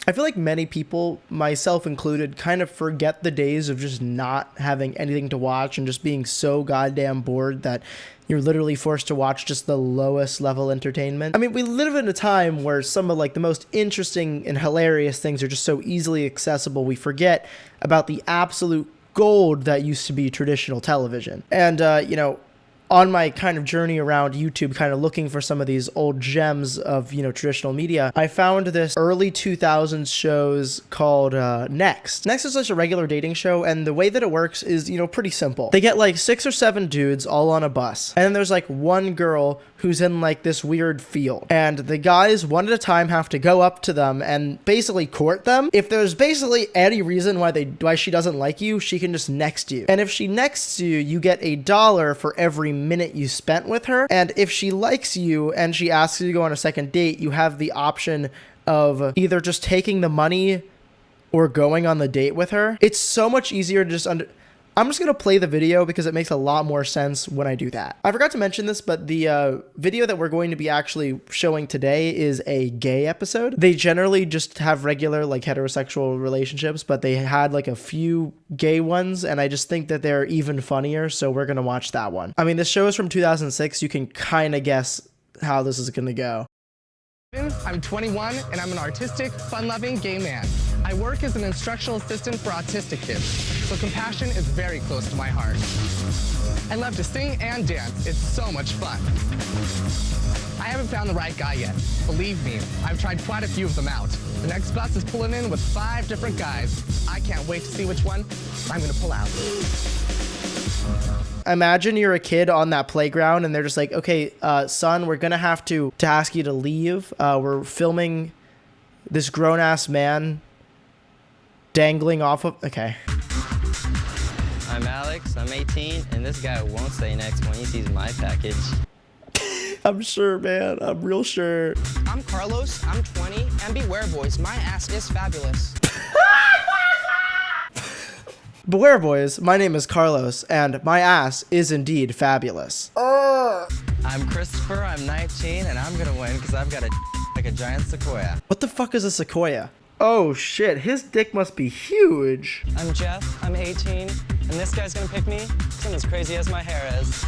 I feel like many people, myself included, kind of forget the days of just not having anything to watch and just being so goddamn bored that you're literally forced to watch just the lowest level entertainment. I mean, we live in a time where some of like the most interesting and hilarious things are just so easily accessible. We forget about the absolute gold that used to be traditional television. And, you know, on my kind of journey around YouTube, kind of looking for some of these old gems of, you know, traditional media, I found this early 2000s shows called Next. Next is just a regular dating show, and the way that it works is, you know, pretty simple. They get like 6 or 7 dudes all on a bus, and then there's like one girl who's in like this weird field, and the guys one at a time have to go up to them and basically court them. If there's basically any reason why she doesn't like you, she can just next you, and if she nexts you, you get $1 for every minute you spent with her. And if she likes you and she asks you to go on a second date, you have the option of either just taking the money or going on the date with her. It's so much easier to just I'm just going to play the video because it makes a lot more sense when I do that. I forgot to mention this, but the video that we're going to be actually showing today is a gay episode. They generally just have regular like heterosexual relationships, but they had like a few gay ones, and I just think that they're even funnier, so we're going to watch that one. I mean, this show is from 2006. You can kind of guess how this is going to go. I'm 21 and I'm an artistic, fun-loving gay man. I work as an instructional assistant for autistic kids, so compassion is very close to my heart. I love to sing and dance. It's so much fun. I haven't found the right guy yet. Believe me, I've tried quite a few of them out. The next bus is pulling in with 5 different guys. I can't wait to see which one I'm gonna pull out. Imagine you're a kid on that playground and they're just like, okay, son, we're gonna have to ask you to leave. We're filming this grown-ass man dangling off of, okay. I'm Alex, I'm 18, and this guy won't say next when he sees my package. I'm sure, man, I'm real sure. I'm Carlos, I'm 20, and beware boys, my ass is fabulous. Beware, boys, my name is Carlos, and my ass is indeed fabulous. I'm Christopher, I'm 19, and I'm gonna win because I've got a like a giant sequoia. What the fuck is a sequoia? Oh shit, his dick must be huge. I'm Jeff, I'm 18, and this guy's gonna pick me because I'm as crazy as my hair is.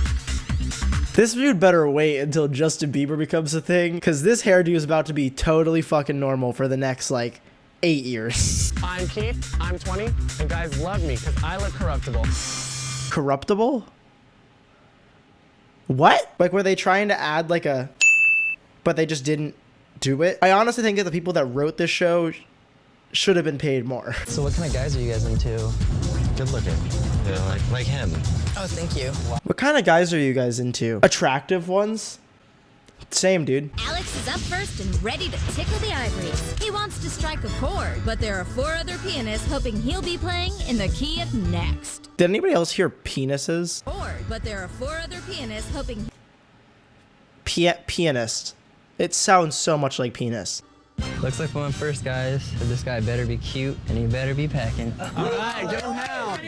This dude better wait until Justin Bieber becomes a thing, because this hairdo is about to be totally fucking normal for the next, like, 8 years. I'm Keith, I'm 20, and guys love me because I look corruptible. Corruptible? What? Like, were they trying to add, like, a... but they just didn't do it? I honestly think that the people that wrote this show should have been paid more. So what kind of guys are you guys into? Good looking. Yeah, like him. Oh, thank you. What kind of guys are you guys into? Attractive ones? Same, dude. Alex is up first and ready to tickle the ivories. He wants to strike a chord, but there are 4 other pianists hoping he'll be playing in the key of next. Did anybody else hear penises? But there are 4 other pianists hoping... Pianist. It sounds so much like penis. Looks like one first, guys. So this guy better be cute, and he better be packing. All right, get him out.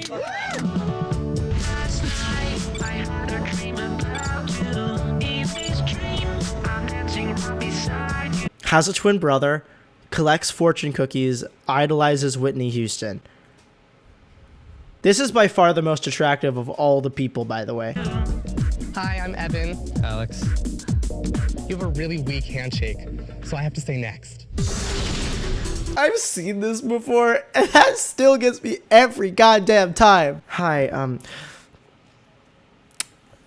Has a twin brother, collects fortune cookies, idolizes Whitney Houston. This is by far the most attractive of all the people, by the way. Hi, I'm Evan. Alex. You have a really weak handshake, so I have to say next. I've seen this before, and that still gets me every goddamn time. Hi,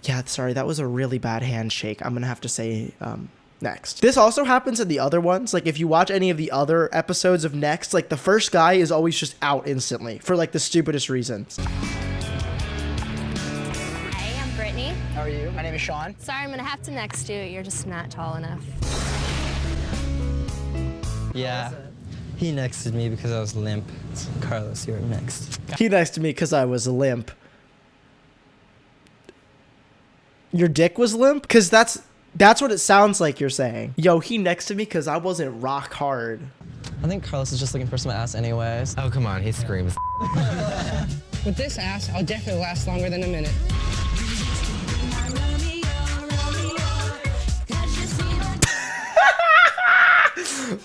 yeah, sorry, that was a really bad handshake. I'm gonna have to say, next. This also happens in the other ones. Like, if you watch any of the other episodes of Next, like, the first guy is always just out instantly for, like, the stupidest reasons. Hey, I'm Brittany. How are you? My name is Sean. Sorry, I'm gonna have to next you. You're just not tall enough. Yeah. He nexted me because I was limp. Carlos, you're next. He nexted me because I was limp. Your dick was limp? Because that's what it sounds like you're saying. Yo, he nexted me because I wasn't rock hard. I think Carlos is just looking for some ass anyways. Oh, come on, he screams. With this ass, I'll definitely last longer than a minute.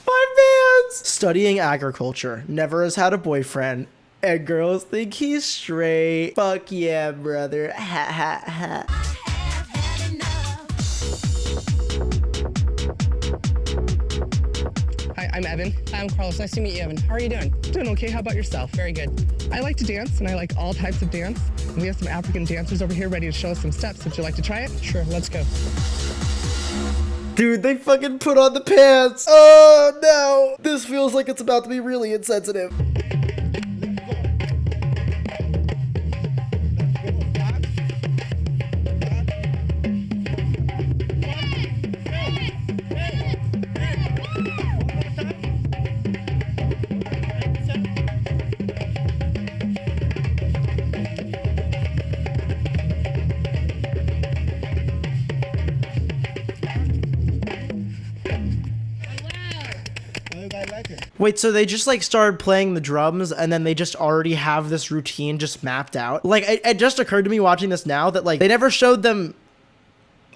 My man's studying agriculture, never has had a boyfriend, and girls think he's straight. Fuck yeah, brother. Ha ha ha. Hi, I'm Evan. I'm Carlos. Nice to meet you, Evan. How are you doing? Doing okay, how about yourself? Very good. I like to dance, and I like all types of dance. And we have some African dancers over here ready to show us some steps. Would you like to try it? Sure, let's go. Dude, they fucking put on the pants. Oh no. This feels like it's about to be really insensitive. Wait, so they just like started playing the drums and then they just already have this routine just mapped out? Like, it just occurred to me watching this now that like they never showed them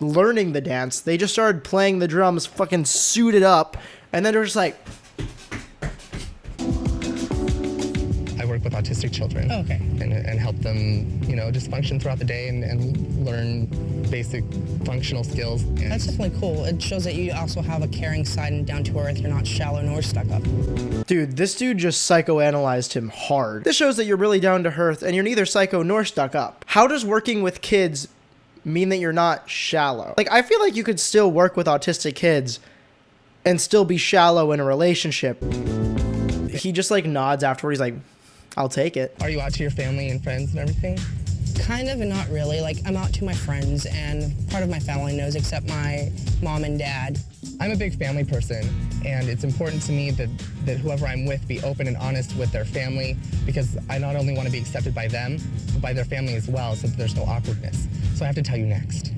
learning the dance. They just started playing the drums fucking suited up and then they're just like... I work with autistic children. Oh, okay. And help them, you know, just function throughout the day and learn basic functional skills. And That's definitely cool. It shows that you also have a caring side and down to earth. You're not shallow nor stuck up. Dude, this dude just psychoanalyzed him hard. This shows that you're really down to earth and you're neither psycho nor stuck up. How does working with kids mean that you're not shallow? Like, I feel like you could still work with autistic kids and still be shallow in a relationship. He just like nods afterward. He's like, I'll take it. Are you out to your family and friends and everything? Kind of and not really. Like, I'm out to my friends, and part of my family knows except my mom and dad. I'm a big family person, and it's important to me that whoever I'm with be open and honest with their family, because I not only want to be accepted by them, but by their family as well, so that there's no awkwardness. So I have to tell you next.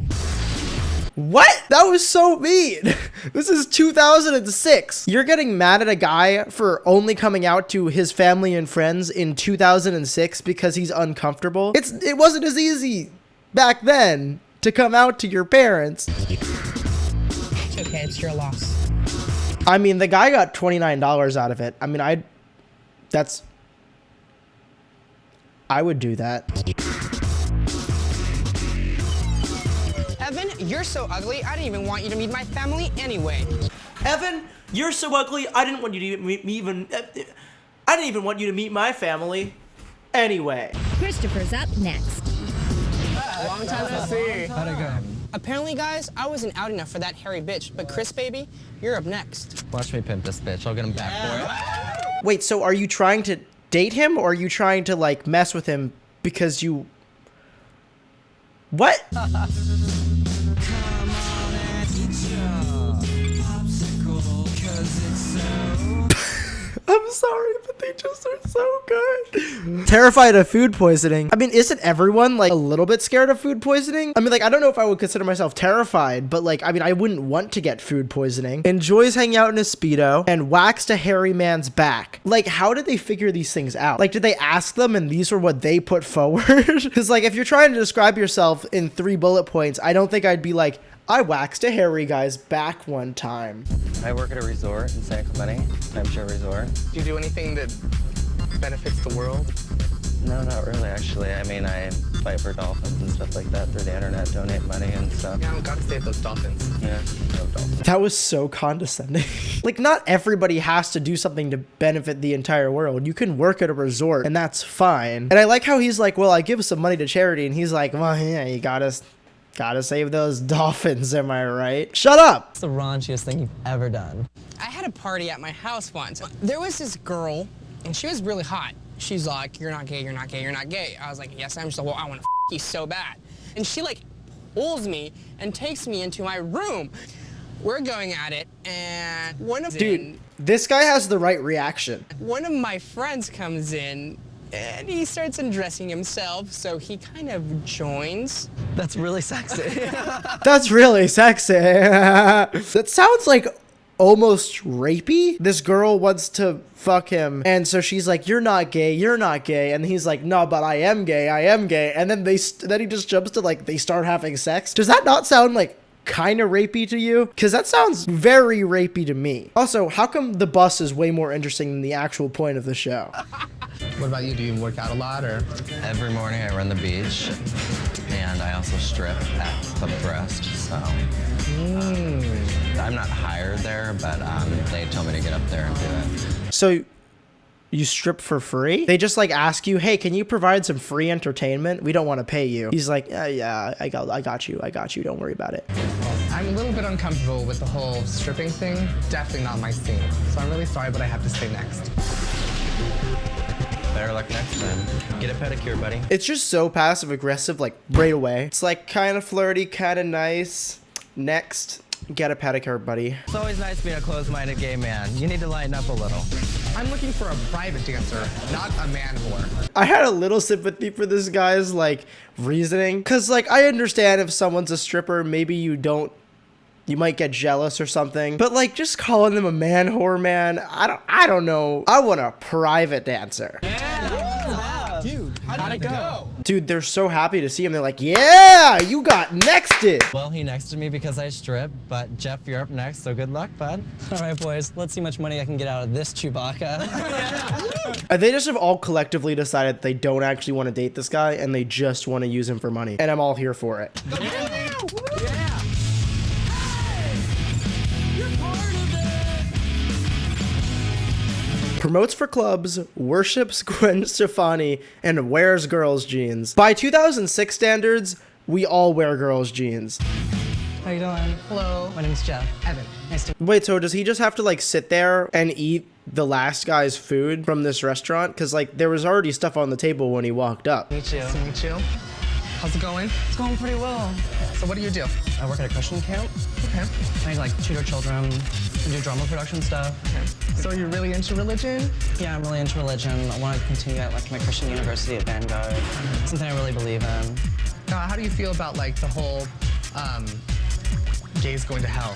What? That was so mean. This is 2006. You're getting mad at a guy for only coming out to his family and friends in 2006 because he's uncomfortable. It wasn't as easy back then to come out to your parents. It's okay, it's your loss. I mean, the guy got $29 out of it. I mean, I would do that. Evan, you're so ugly, I didn't even want you to meet my family anyway. Evan, you're so ugly. I didn't want you to meet me even. I didn't even want you to meet my family. Anyway. Christopher's up next. Long time no see. How'd it go? Apparently, guys, I wasn't out enough for that hairy bitch, but Chris, baby, you're up next. Watch me pimp this bitch. I'll get him back for it. Wait, so are you trying to date him or are you trying to like mess with him because you... What? I'm sorry, but they just are so good. Terrified of food poisoning. I mean, isn't everyone like a little bit scared of food poisoning? I mean, like, I don't know if I would consider myself terrified, but like, I mean, I wouldn't want to get food poisoning. Enjoys hanging out in a Speedo and waxed a hairy man's back. Like, how did they figure these things out? Like, did they ask them and these were what they put forward? Because like, if you're trying to describe yourself in 3 bullet points, I don't think I'd be like, I waxed a hairy guy's back one time. I work at a resort in San Clemente, timeshare resort. Do you do anything that benefits the world? No, not really, actually. I mean, I fight for dolphins and stuff like that through the internet, donate money and stuff. Yeah, we gotta save those dolphins. Yeah, no dolphins. That was so condescending. Like, not everybody has to do something to benefit the entire world. You can work at a resort, and that's fine. And I like how he's like, well, I give some money to charity, and he's like, well, yeah, you gotta save those dolphins, am I right? Shut up! What's the raunchiest thing you've ever done? I had a party at my house once. There was this girl, and she was really hot. She's like, you're not gay, you're not gay, you're not gay. I was like, yes, I'm. She's like, well, I want to you so bad. And she like pulls me and takes me into my room. We're going at it, and Dude, this guy has the right reaction. One of my friends comes in, and he starts undressing himself, so he kind of joins. That's really sexy. That's really sexy. That sounds like almost rapey. This girl wants to fuck him, and so she's like, you're not gay, you're not gay, and he's like, no, but I am gay, and then then he just jumps to like, they start having sex. Does that not sound like kind of rapey to you? Because that sounds very rapey to me. Also, how come the bus is way more interesting than the actual point of the show? What about you? Do you work out a lot or? Every morning I run the beach, and I also strip at Club Breast, so. I'm not hired there, but they told me to get up there and do it. So you strip for free? They just like ask you, hey, can you provide some free entertainment? We don't want to pay you. He's like, yeah, I got you. Don't worry about it. I'm a little bit uncomfortable with the whole stripping thing. Definitely not my scene. So I'm really sorry, but I have to stay next. Better luck next time. Get a pedicure, buddy. It's just so passive aggressive, like right away. It's like kind of flirty, kind of nice. Next, get a pedicure, buddy. It's always nice being a closed-minded gay man. You need to lighten up a little. I'm looking for a private dancer, not a man whore. I had a little sympathy for this guy's like reasoning, cause like I understand if someone's a stripper, maybe you might get jealous or something, but like just calling them a man whore, man, I don't know. I want a private dancer. Dude, how'd it go? Dude, they're so happy to see him. They're like, yeah, you got nexted. Well, he nexted me because I strip, but Jeff, you're up next, so good luck, bud. All right, boys, let's see how much money I can get out of this Chewbacca. They just have all collectively decided they don't actually want to date this guy and they just want to use him for money. And I'm all here for it. Promotes for clubs, worships Gwen Stefani, and wears girls' jeans. By 2006 standards, we all wear girls' jeans. How you doing? Hello. My name's Jeff. Evan. Nice to Wait, so does he just have to like sit there and eat the last guy's food from this restaurant? Because like there was already stuff on the table when he walked up. meet you. Nice to meet you. How's it going? It's going pretty well. So what do you do? I work at a Christian camp. Okay. I like tutor children, do drama production stuff. So you're really into religion? Yeah, I'm really into religion. I want to continue at like my Christian university at Vanguard. Something I really believe in. How do you feel about like the whole gays going to hell?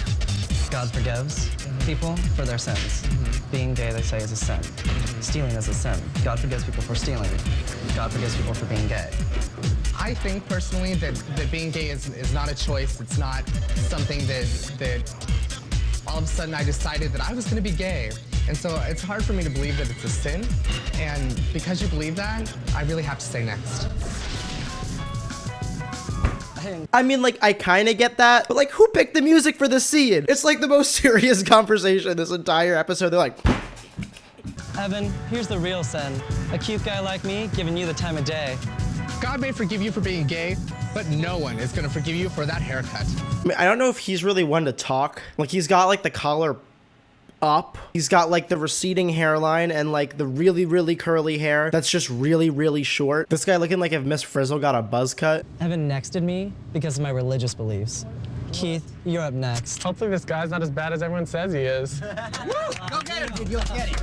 God forgives people for their sins. Being gay, they say, is a sin. Stealing is a sin. God forgives people for stealing. God forgives people for being gay. I think personally that being gay is not a choice. It's not something that all of a sudden I decided that I was going to be gay. And so it's hard for me to believe that it's a sin. And because you believe that, I really have to say next. I mean, like, I kind of get that, but like, who picked the music for the scene? It's like the most serious conversation this entire episode. They're like, Evan, here's the real sin. A cute guy like me giving you the time of day. God may forgive you for being gay, but no one is going to forgive you for that haircut. I mean, I don't know if he's really one to talk. Like, he's got like the collar up. He's got like the receding hairline and like the really, really curly hair that's just really, really short. This guy looking like if Miss Frizzle got a buzz cut. Evan nexted me because of my religious beliefs. Keith, you're up next. Hopefully this guy's not as bad as everyone says he is. Go get him, dude. You'll get it.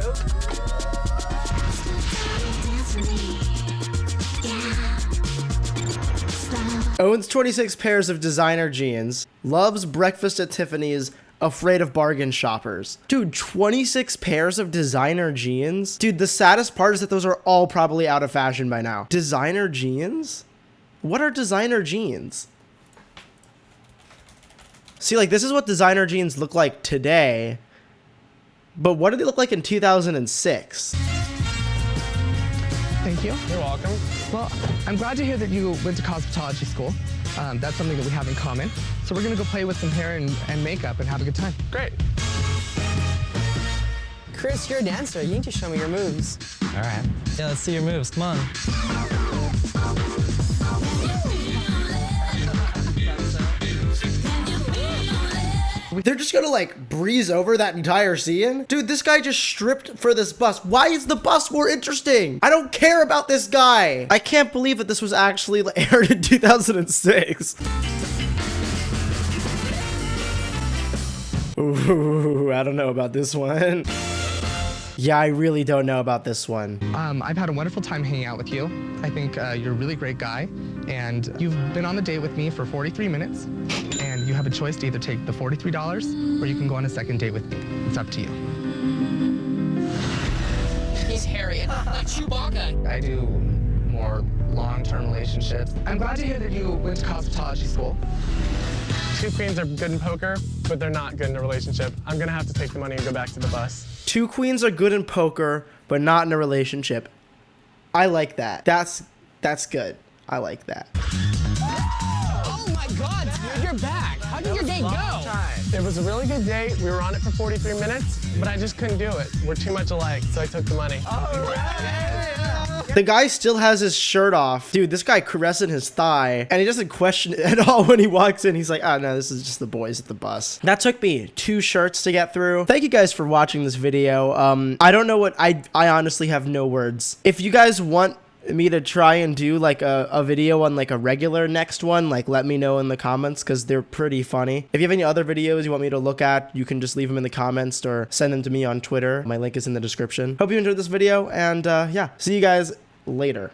Owns 26 pairs of designer jeans. Loves breakfast at Tiffany's. Afraid of bargain shoppers. Dude, 26 pairs of designer jeans? Dude, the saddest part is that those are all probably out of fashion by now. Designer jeans? What are designer jeans? See, like, this is what designer jeans look like today. But what did they look like in 2006? Thank you. You're welcome. Well, I'm glad to hear that you went to cosmetology school. That's something that we have in common. So we're gonna go play with some hair and makeup and have a good time. Great. Chris, you're a dancer. You need to show me your moves. All right. Yeah, let's see your moves. Come on. They're just gonna like breeze over that entire scene? Dude, this guy just stripped for this bus. Why is the bus more interesting? I don't care about this guy. I can't believe that this was actually aired in 2006. Ooh, I don't know about this one. Yeah, I really don't know about this one. I've had a wonderful time hanging out with you. I think you're a really great guy, and you've been on the date with me for 43 minutes, and you have a choice to either take the $43 or you can go on a second date with me. It's up to you. He's Harriet, like Chewbacca. I do more long-term relationships. I'm glad to hear that you went to cosmetology school. Two queens are good in poker, but they're not good in a relationship. I'm gonna have to take the money and go back to the bus. Two queens are good in poker, but not in a relationship. I like that. That's good. I like that. Oh my God, dude, you're back. How did your date go? It was a really good date. We were on it for 43 minutes, but I just couldn't do it. We're too much alike, so I took the money. The guy still has his shirt off. Dude, this guy caressing his thigh, and he doesn't question it at all when he walks in. He's like, oh no, this is just the boys at the bus. That took me 2 shirts to get through. Thank you guys for watching this video. I don't know what, I honestly have no words. If you guys want me to try and do like a video on like a regular next one, like let me know in the comments, because they're pretty funny. If you have any other videos you want me to look at, you can just leave them in the comments or send them to me on Twitter. My link is in the description. Hope you enjoyed this video, and yeah, see you guys later.